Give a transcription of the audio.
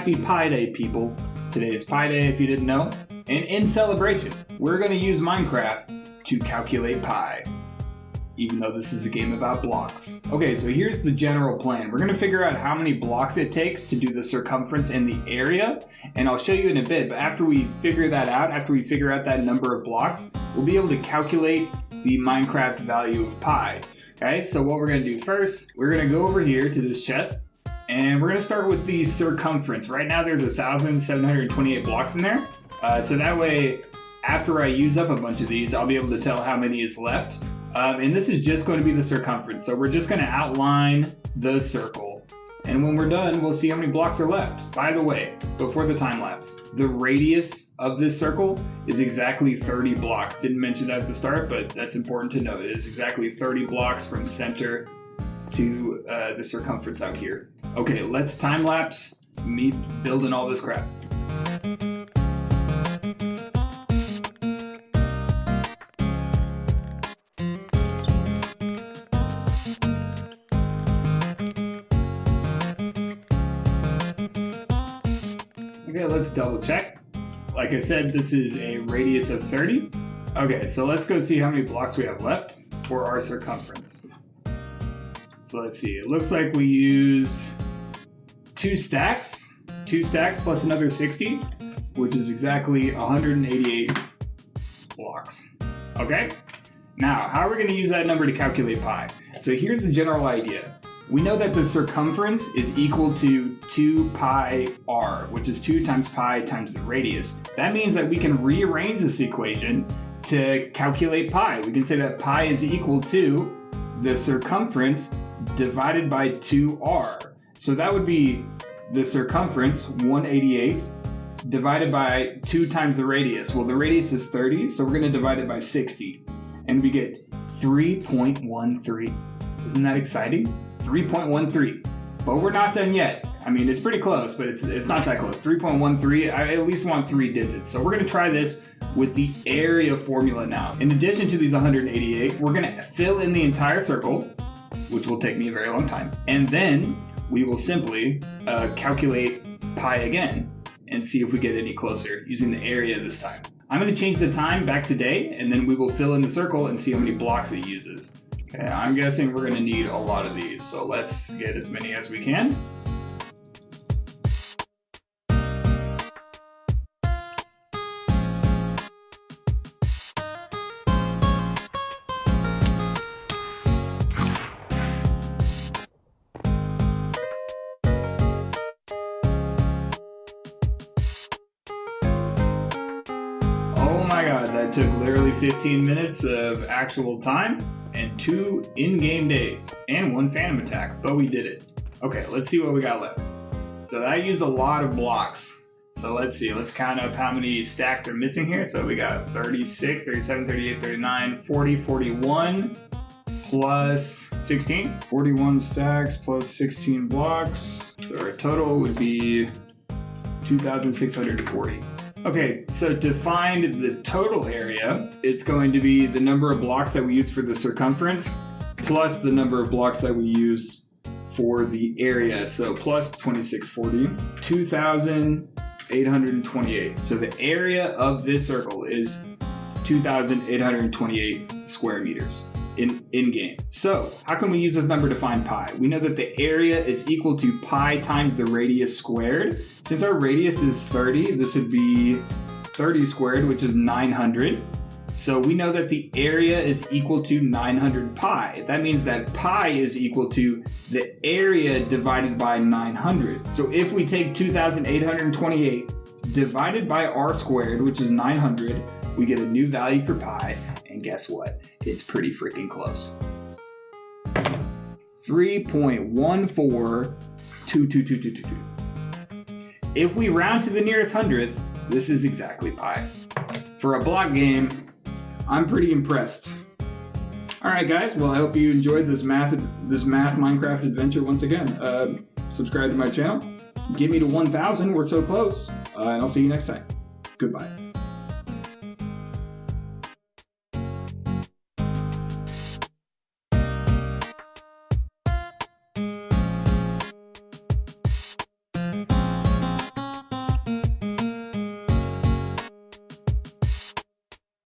Happy Pi Day, people. Today is Pi Day, if you didn't know. And in celebration, we're going to use Minecraft to calculate pi. Even though this is a game about blocks. Okay, so here's the general plan. We're going to figure out how many blocks it takes to do the circumference and the area. And I'll show you in a bit, but after we figure that out, after we figure out that number of blocks, we'll be able to calculate the Minecraft value of pi. Okay, so what we're going to do first, we're going to go over here to this chest. And we're going to start with the circumference. Right now there's 1,728 blocks in there. So that way, after I use up a bunch of these, I'll be able to tell how many is left. And this is just going to be the circumference. So we're just going to outline the circle. And when we're done, we'll see how many blocks are left. By the way, before the time lapse, the radius of this circle is exactly 30 blocks. Didn't mention that at the start, but that's important to know. It is exactly 30 blocks from center to the circumference out here. Okay, let's time lapse me building all this crap. Okay, let's double check. Like I said, this is a radius of 30. Okay, so let's go see how many blocks we have left for our circumference. So let's see, it looks like we used two stacks plus another 60, which is exactly 188 blocks. Okay, now how are we going to use that number to calculate pi? So here's the general idea. We know that the circumference is equal to 2 pi r, which is 2 times pi times the radius. That means that we can rearrange this equation to calculate pi. We can say that pi is equal to the circumference divided by 2r. So that would be the circumference, 188, divided by 2 times the radius. Well, the radius is 30, so we're going to divide it by 60. And we get 3.13. Isn't that exciting? 3.13. But we're not done yet. I mean, it's pretty close, but it's not that close. 3.13, I at least want 3 digits. So we're going to try this with the area formula now. In addition to these 188, we're going to fill in the entire circle, which will take me a very long time. And then we will simply calculate pi again and see if we get any closer using the area this time. I'm going to change the time back to day, and then we will fill in the circle and see how many blocks it uses. Okay, I'm guessing we're going to need a lot of these, so let's get as many as we can. Oh my god, that took literally 15 minutes of actual time and 2 in-game days and 1 phantom attack, but we did it. Okay, let's see what we got left. So that used a lot of blocks. So let's see, let's count up how many stacks are missing here. So we got 36, 37, 38, 39, 40, 41 plus 16. 41 stacks plus 16 blocks. So our total would be 2,640. Okay, so to find the total area, it's going to be the number of blocks that we use for the circumference plus the number of blocks that we use for the area. So plus 2640, 2,828. So the area of this circle is 2,828 square meters in game. So how can we use this number to find pi? We know that the area is equal to pi times the radius squared. Since our radius is 30, this would be 30 squared, which is 900. So we know that the area is equal to 900 pi. That means that pi is equal to the area divided by 900. So if we take 2,828 divided by r squared, which is 900, we get a new value for pi. And guess what? It's pretty freaking close. 3.14222222. If we round to the nearest hundredth, this is exactly pi. For a block game, I'm pretty impressed. Alright guys, well I hope you enjoyed this math Minecraft adventure once again. Subscribe to my channel. Get me to 1,000, we're so close. And I'll see you next time. Goodbye.